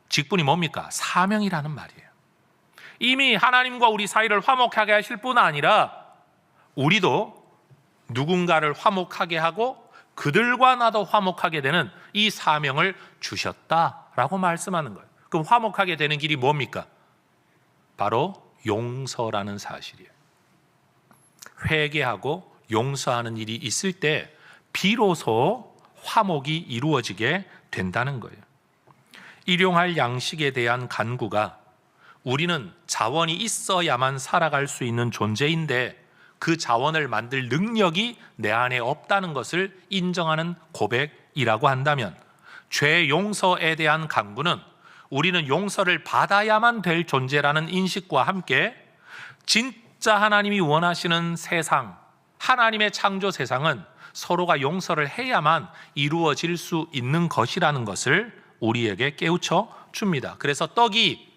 직분이 뭡니까? 사명이라는 말이에요. 이미 하나님과 우리 사이를 화목하게 하실 뿐 아니라 우리도 누군가를 화목하게 하고 그들과 나도 화목하게 되는 이 사명을 주셨다라고 말씀하는 거예요. 그럼 화목하게 되는 길이 뭡니까? 바로 용서라는 사실이에요. 회개하고 용서하는 일이 있을 때 비로소 화목이 이루어지게 된다는 거예요. 일용할 양식에 대한 간구가 우리는 자원이 있어야만 살아갈 수 있는 존재인데 그 자원을 만들 능력이 내 안에 없다는 것을 인정하는 고백이라고 한다면, 죄 용서에 대한 간구는 우리는 용서를 받아야만 될 존재라는 인식과 함께 진짜 하나님이 원하시는 세상, 하나님의 창조 세상은 서로가 용서를 해야만 이루어질 수 있는 것이라는 것을 우리에게 깨우쳐 줍니다. 그래서 떡이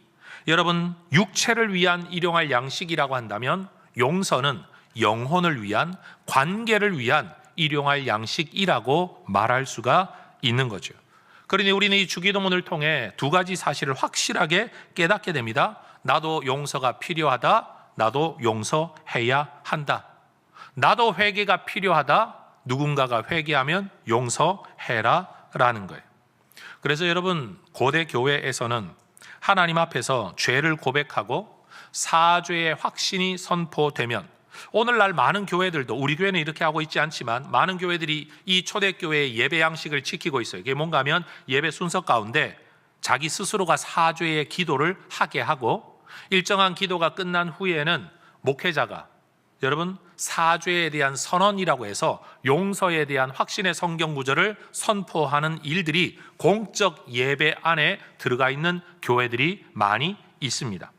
여러분 육체를 위한 일용할 양식이라고 한다면 용서는 영혼을 위한, 관계를 위한 일용할 양식이라고 말할 수가 있는 거죠. 그러니 우리는 이 주기도문을 통해 두 가지 사실을 확실하게 깨닫게 됩니다. 나도 용서가 필요하다. 나도 용서해야 한다. 나도 회개가 필요하다. 누군가가 회개하면 용서해라 라는 거예요. 그래서 여러분 고대 교회에서는 하나님 앞에서 죄를 고백하고 사죄의 확신이 선포되면, 오늘날 많은 교회들도, 우리 교회는 이렇게 하고 있지 않지만 많은 교회들이 이 초대교회의 예배 양식을 지키고 있어요. 이게 뭔가 하면 예배 순서 가운데 자기 스스로가 사죄의 기도를 하게 하고, 일정한 기도가 끝난 후에는 목회자가 여러분 사죄에 대한 선언이라고 해서 용서에 대한 확신의 성경 구절을 선포하는 일들이 공적 예배 안에 들어가 있는 교회들이 많이 있습니다.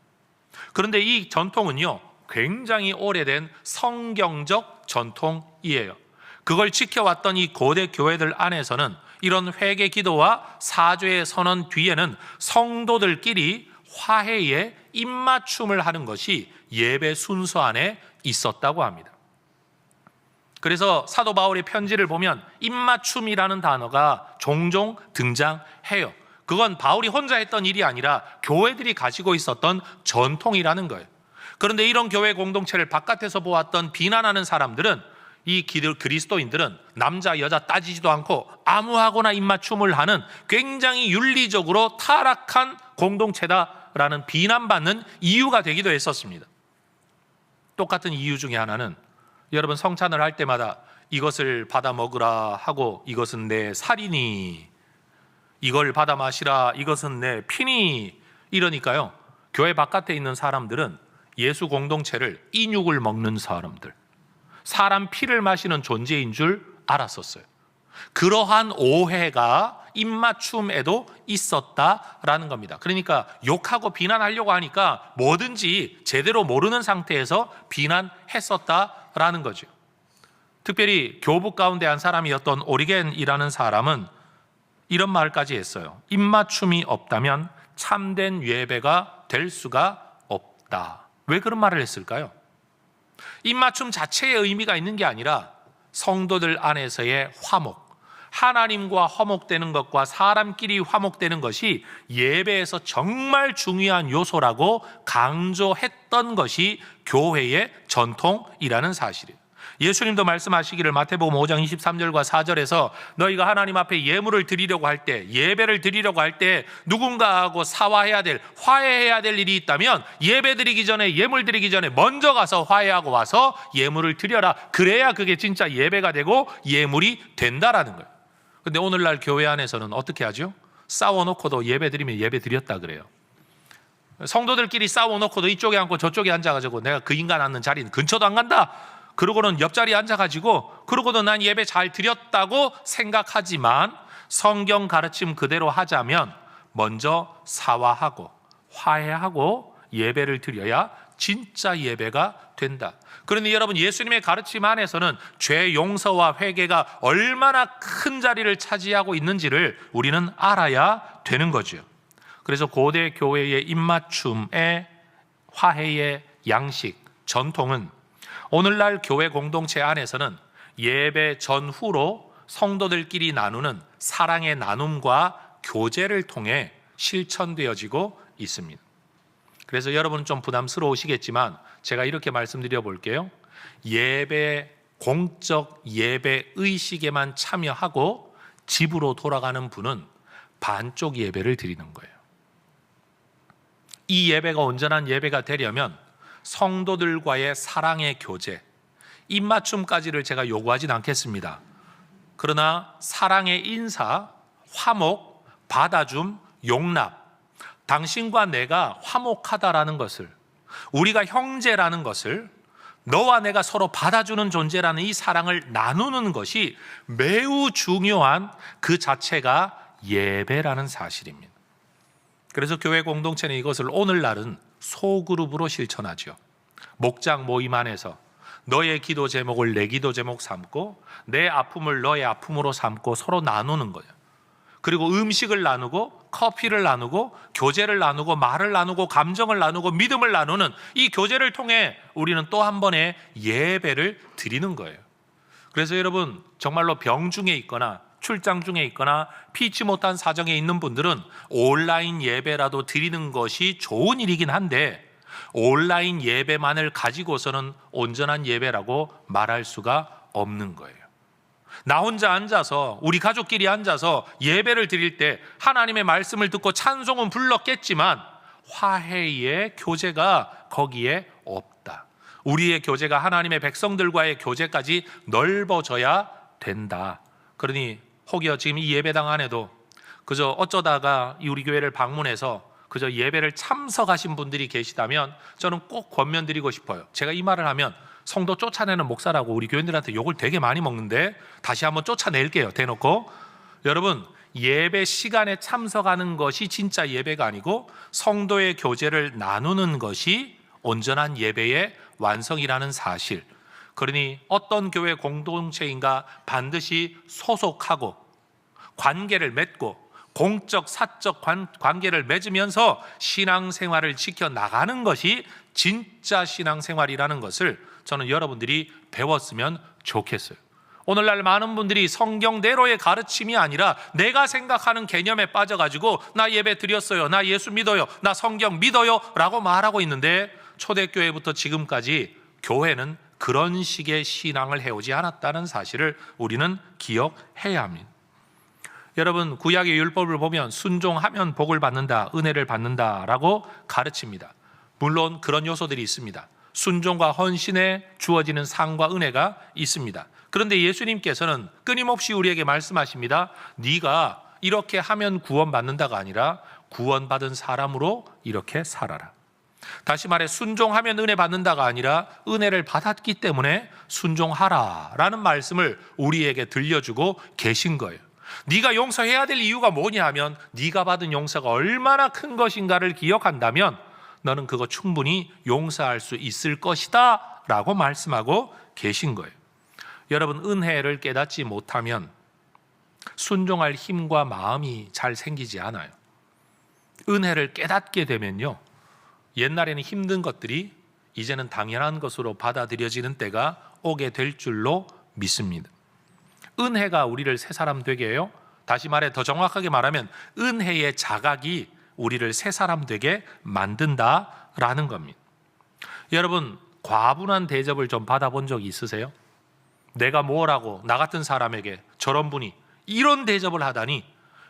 그런데 이 전통은요 굉장히 오래된 성경적 전통이에요. 그걸 지켜왔던 이 고대 교회들 안에서는 이런 회개 기도와 사죄의 선언 뒤에는 성도들끼리 화해의 입맞춤을 하는 것이 예배 순서 안에 있었다고 합니다. 그래서 사도 바울의 편지를 보면 입맞춤이라는 단어가 종종 등장해요. 그건 바울이 혼자 했던 일이 아니라 교회들이 가지고 있었던 전통이라는 거예요. 그런데 이런 교회 공동체를 바깥에서 보았던 비난하는 사람들은, 이 그리스도인들은 남자 여자 따지지도 않고 아무하고나 입맞춤을 하는 굉장히 윤리적으로 타락한 공동체다라는 비난받는 이유가 되기도 했었습니다. 똑같은 이유 중에 하나는 여러분 성찬을 할 때마다 이것을 받아 먹으라 하고 이것은 내 살이니, 이걸 받아 마시라 이것은 내 피니, 이러니까요 교회 바깥에 있는 사람들은 예수 공동체를 인육을 먹는 사람들, 사람 피를 마시는 존재인 줄 알았었어요. 그러한 오해가 입맞춤에도 있었다라는 겁니다. 그러니까 욕하고 비난하려고 하니까 뭐든지 제대로 모르는 상태에서 비난했었다라는 거죠. 특별히 교부 가운데 한 사람이었던 오리겐이라는 사람은 이런 말까지 했어요. 입맞춤이 없다면 참된 예배가 될 수가 없다. 왜 그런 말을 했을까요? 입맞춤 자체의 의미가 있는 게 아니라 성도들 안에서의 화목, 하나님과 화목되는 것과 사람끼리 화목되는 것이 예배에서 정말 중요한 요소라고 강조했던 것이 교회의 전통이라는 사실이에요. 예수님도 말씀하시기를 마태복음 5장 23절과 4절에서 너희가 하나님 앞에 예물을 드리려고 할 때, 예배를 드리려고 할 때 누군가하고 사화해야 될, 화해해야 될 일이 있다면 예배 드리기 전에, 예물 드리기 전에 먼저 가서 화해하고 와서 예물을 드려라. 그래야 그게 진짜 예배가 되고 예물이 된다라는 거예요. 근데 오늘날 교회 안에서는 어떻게 하죠? 싸워놓고도 예배 드리면 예배 드렸다 그래요. 성도들끼리 싸워놓고도 이쪽에 앉고 저쪽에 앉아가지고 내가 그 인간 앉는 자리는 근처도 안 간다. 그러고는 옆자리에 앉아가지고 그러고도 난 예배 잘 드렸다고 생각하지만, 성경 가르침 그대로 하자면 먼저 사화하고 화해하고 예배를 드려야 진짜 예배가 된다. 그러니 여러분, 예수님의 가르침 안에서는 죄 용서와 회개가 얼마나 큰 자리를 차지하고 있는지를 우리는 알아야 되는 거죠. 그래서 고대 교회의 입맞춤의 화해의 양식, 전통은 오늘날 교회 공동체 안에서는 예배 전후로 성도들끼리 나누는 사랑의 나눔과 교제를 통해 실천되어지고 있습니다. 그래서 여러분은 좀 부담스러우시겠지만 제가 이렇게 말씀드려 볼게요. 공적 예배 의식에만 참여하고 집으로 돌아가는 분은 반쪽 예배를 드리는 거예요. 이 예배가 온전한 예배가 되려면 성도들과의 사랑의 교제, 입맞춤까지를 제가 요구하진 않겠습니다. 그러나 사랑의 인사, 화목, 받아줌, 용납, 당신과 내가 화목하다라는 것을, 우리가 형제라는 것을, 너와 내가 서로 받아주는 존재라는 이 사랑을 나누는 것이 매우 중요한 그 자체가 예배라는 사실입니다. 그래서 교회 공동체는 이것을 오늘날은 소그룹으로 실천하죠. 목장 모임 안에서 너의 기도 제목을 내 기도 제목 삼고 내 아픔을 너의 아픔으로 삼고 서로 나누는 거예요. 그리고 음식을 나누고 커피를 나누고 교제를 나누고 말을 나누고 감정을 나누고 믿음을 나누는 이 교제를 통해 우리는 또 한 번의 예배를 드리는 거예요. 그래서 여러분, 정말로 병 중에 있거나 출장 중에 있거나 피치 못한 사정에 있는 분들은 온라인 예배라도 드리는 것이 좋은 일이긴 한데, 온라인 예배만을 가지고서는 온전한 예배라고 말할 수가 없는 거예요. 나 혼자 앉아서, 우리 가족끼리 앉아서 예배를 드릴 때 하나님의 말씀을 듣고 찬송은 불렀겠지만 화해의 교제가 거기에 없다. 우리의 교제가 하나님의 백성들과의 교제까지 넓어져야 된다. 그러니 혹여 지금 이 예배당 안에도 그저 어쩌다가 우리 교회를 방문해서 그저 예배를 참석하신 분들이 계시다면 저는 꼭 권면드리고 싶어요. 제가 이 말을 하면 성도 쫓아내는 목사라고 우리 교인들한테 욕을 되게 많이 먹는데 다시 한번 쫓아낼게요. 대놓고. 여러분, 예배 시간에 참석하는 것이 진짜 예배가 아니고 성도의 교제를 나누는 것이 온전한 예배의 완성이라는 사실. 그러니 어떤 교회 공동체인가 반드시 소속하고 관계를 맺고 공적 사적 관계를 맺으면서 신앙생활을 지켜나가는 것이 진짜 신앙생활이라는 것을 저는 여러분들이 배웠으면 좋겠어요. 오늘날 많은 분들이 성경대로의 가르침이 아니라 내가 생각하는 개념에 빠져가지고 나 예배 드렸어요, 나 예수 믿어요, 나 성경 믿어요 라고 말하고 있는데, 초대교회부터 지금까지 교회는 그런 식의 신앙을 해오지 않았다는 사실을 우리는 기억해야 합니다. 여러분, 구약의 율법을 보면 순종하면 복을 받는다, 은혜를 받는다라고 가르칩니다. 물론 그런 요소들이 있습니다. 순종과 헌신에 주어지는 상과 은혜가 있습니다. 그런데 예수님께서는 끊임없이 우리에게 말씀하십니다. 네가 이렇게 하면 구원받는다가 아니라 구원받은 사람으로 이렇게 살아라. 다시 말해, 순종하면 은혜 받는다가 아니라 은혜를 받았기 때문에 순종하라라는 말씀을 우리에게 들려주고 계신 거예요. 네가 용서해야 될 이유가 뭐냐 하면 네가 받은 용서가 얼마나 큰 것인가를 기억한다면 너는 그거 충분히 용서할 수 있을 것이다 라고 말씀하고 계신 거예요. 여러분, 은혜를 깨닫지 못하면 순종할 힘과 마음이 잘 생기지 않아요. 은혜를 깨닫게 되면요, 옛날에는 힘든 것들이 이제는 당연한 것으로 받아들여지는 때가 오게 될 줄로 믿습니다. 은혜가 우리를 새 사람 되게 해요. 다시 말해, 더 정확하게 말하면 은혜의 자각이 우리를 새 사람 되게 만든다라는 겁니다. 여러분, 과분한 대접을 좀 받아본 적이 있으세요? 내가 뭐라고 나 같은 사람에게 저런 분이 이런 대접을 하다니.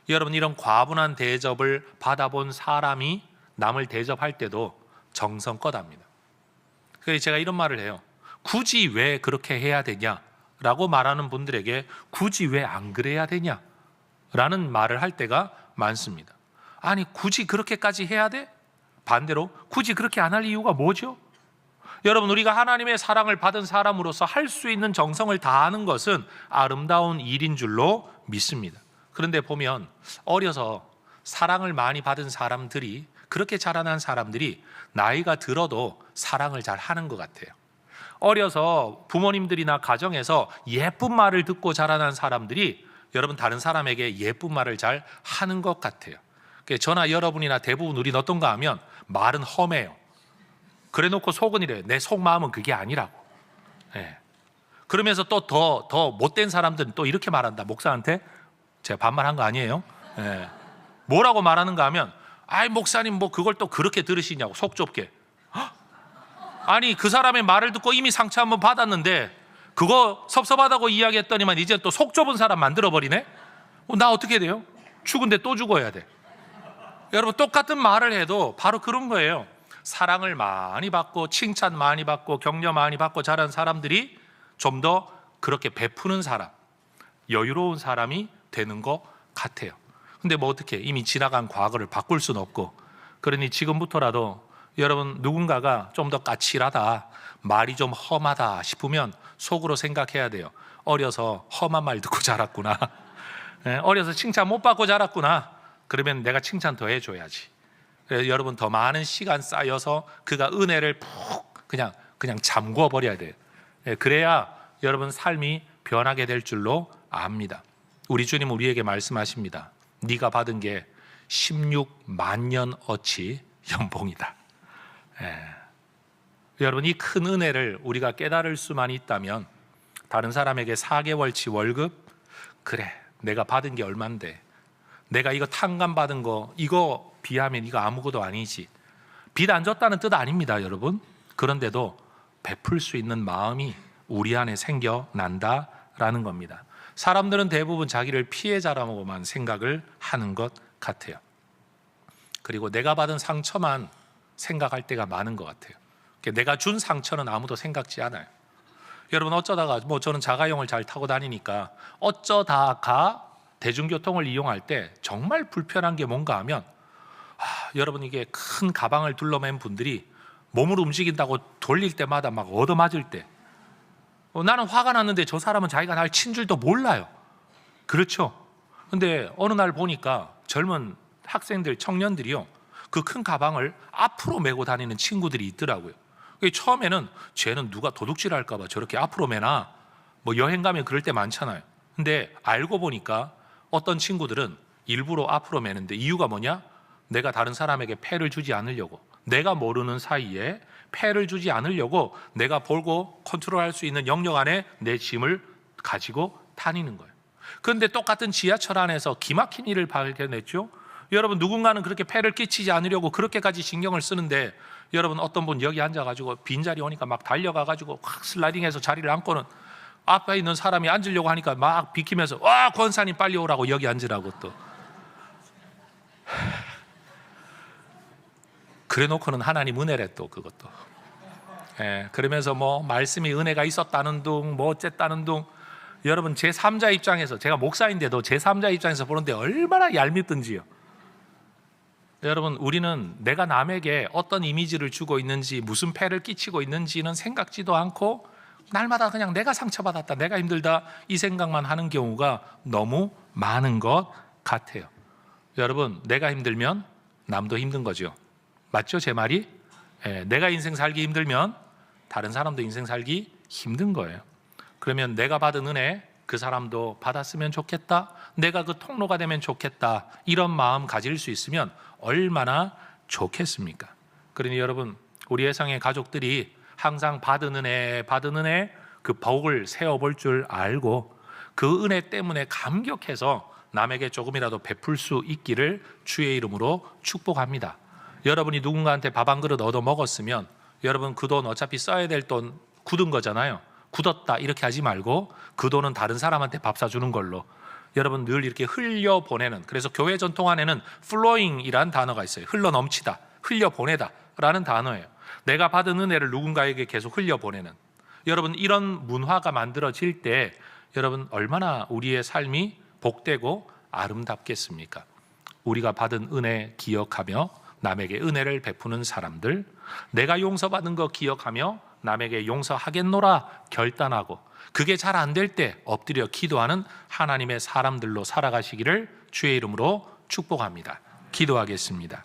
여러분, 이런 과분한 대접을 받아본 사람이 남을 대접할 때도 정성껏 합니다. 그래서 제가 이런 말을 해요. 굳이 왜 그렇게 해야 되냐 라고 말하는 분들에게 굳이 왜 안 그래야 되냐 라는 말을 할 때가 많습니다. 아니, 굳이 그렇게까지 해야 돼? 반대로 굳이 그렇게 안 할 이유가 뭐죠? 여러분, 우리가 하나님의 사랑을 받은 사람으로서 할 수 있는 정성을 다하는 것은 아름다운 일인 줄로 믿습니다. 그런데 보면 어려서 사랑을 많이 받은 사람들이, 그렇게 자라난 사람들이 나이가 들어도 사랑을 잘 하는 것 같아요. 어려서 부모님들이나 가정에서 예쁜 말을 듣고 자라난 사람들이 여러분 다른 사람에게 예쁜 말을 잘 하는 것 같아요. 저나 여러분이나 대부분 우리는 어떤가 하면 말은 험해요. 그래 놓고 속은 이래요. 내 속마음은 그게 아니라고. 예. 그러면서 또 더 못된 사람들은 또 이렇게 말한다. 목사한테 제가 반말한 거 아니에요. 예. 뭐라고 말하는가 하면, 아이 목사님 뭐 그걸 또 그렇게 들으시냐고, 속 좁게. 헉? 아니 그 사람의 말을 듣고 이미 상처 한번 받았는데 그거 섭섭하다고 이야기했더니만 이제 또 속 좁은 사람 만들어버리네. 나 어떻게 돼요? 죽은데 또 죽어야 돼. 여러분 똑같은 말을 해도 바로 그런 거예요. 사랑을 많이 받고 칭찬 많이 받고 격려 많이 받고 자란 사람들이 좀 더 그렇게 베푸는 사람, 여유로운 사람이 되는 것 같아요. 근데 뭐 어떻게, 이미 지나간 과거를 바꿀 수는 없고, 그러니 지금부터라도 여러분 누군가가 좀 더 까칠하다, 말이 좀 험하다 싶으면 속으로 생각해야 돼요. 어려서 험한 말 듣고 자랐구나. 어려서 칭찬 못 받고 자랐구나. 그러면 내가 칭찬 더 해줘야지. 그래서 여러분 더 많은 시간 쌓여서 그가 은혜를 푹 그냥 잠궈 버려야 돼요. 그래야 여러분 삶이 변하게 될 줄로 압니다. 우리 주님 우리에게 말씀하십니다. 네가 받은 게 16만 년 어치 연봉이다. 여러분 이 큰 은혜를 우리가 깨달을 수만 있다면 다른 사람에게 4개월치 월급, 그래 내가 받은 게 얼만데, 내가 이거 탕감 받은 거 이거 비하면 이거 아무것도 아니지. 빚 안 졌다는 뜻 아닙니다 여러분. 그런데도 베풀 수 있는 마음이 우리 안에 생겨난다라는 겁니다. 사람들은 대부분 자기를 피해자라고만 생각을 하는 것 같아요. 그리고 내가 받은 상처만 생각할 때가 많은 것 같아요. 내가 준 상처는 아무도 생각지 않아요. 여러분 어쩌다가 뭐 저는 자가용을 잘 타고 다니니까 어쩌다가 대중교통을 이용할 때 정말 불편한 게 뭔가 하면, 여러분 이게 큰 가방을 둘러맨 분들이 몸을 움직인다고 돌릴 때마다 막 얻어맞을 때, 나는 화가 났는데 저 사람은 자기가 날 친 줄도 몰라요. 그렇죠? 근데 어느 날 보니까 젊은 학생들, 청년들이요, 그 큰 가방을 앞으로 메고 다니는 친구들이 있더라고요. 처음에는 쟤는 누가 도둑질 할까 봐 저렇게 앞으로 메나, 뭐 여행 가면 그럴 때 많잖아요. 근데 알고 보니까 어떤 친구들은 일부러 앞으로 메는데 이유가 뭐냐? 내가 다른 사람에게 폐를 주지 않으려고, 내가 모르는 사이에 폐를 주지 않으려고 내가 볼고 컨트롤할 수 있는 영역 안에 내 짐을 가지고 다니는 거예요. 그런데 똑같은 지하철 안에서 기막힌 일을 발견했죠. 여러분 누군가는 그렇게 폐를 끼치지 않으려고 그렇게까지 신경을 쓰는데, 여러분 어떤 분 여기 앉아가지고 빈자리 오니까 막 달려가가지고 확 슬라이딩해서 자리를 앉고는 앞에 있는 사람이 앉으려고 하니까 막 비키면서, 와 권사님 빨리 오라고, 여기 앉으라고. 또 그래 놓고는 하나님 은혜래 또 그것도. 그러면서 뭐 말씀이 은혜가 있었다는 둥 뭐 어쨌다는 둥. 여러분 제3자 입장에서, 제가 목사인데도 제3자 입장에서 보는데 얼마나 얄밉든지요. 여러분 우리는 내가 남에게 어떤 이미지를 주고 있는지, 무슨 폐를 끼치고 있는지는 생각지도 않고 날마다 그냥 내가 상처받았다, 내가 힘들다 이 생각만 하는 경우가 너무 많은 것 같아요. 여러분 내가 힘들면 남도 힘든 거죠. 맞죠 제 말이? 내가 인생 살기 힘들면 다른 사람도 인생 살기 힘든 거예요. 그러면 내가 받은 은혜 그 사람도 받았으면 좋겠다, 내가 그 통로가 되면 좋겠다, 이런 마음 가질 수 있으면 얼마나 좋겠습니까? 그러니 여러분 우리 예상의 가족들이 항상 받은 은혜 그 복을 세어볼 줄 알고 그 은혜 때문에 감격해서 남에게 조금이라도 베풀 수 있기를 주의 이름으로 축복합니다. 여러분이 누군가한테 밥 한 그릇 얻어 먹었으면 여러분 그 돈 어차피 써야 될 돈 굳은 거잖아요. 굳었다 이렇게 하지 말고 그 돈은 다른 사람한테 밥 사주는 걸로 여러분 늘 이렇게 흘려보내는, 그래서 교회 전통 안에는 flowing이라는 단어가 있어요. 흘러넘치다, 흘려보내다 라는 단어예요. 내가 받은 은혜를 누군가에게 계속 흘려보내는, 여러분 이런 문화가 만들어질 때 여러분 얼마나 우리의 삶이 복되고 아름답겠습니까? 우리가 받은 은혜 기억하며 남에게 은혜를 베푸는 사람들, 내가 용서받은 거 기억하며 남에게 용서하겠노라 결단하고 그게 잘 안 될 때 엎드려 기도하는 하나님의 사람들로 살아가시기를 주의 이름으로 축복합니다. 기도하겠습니다.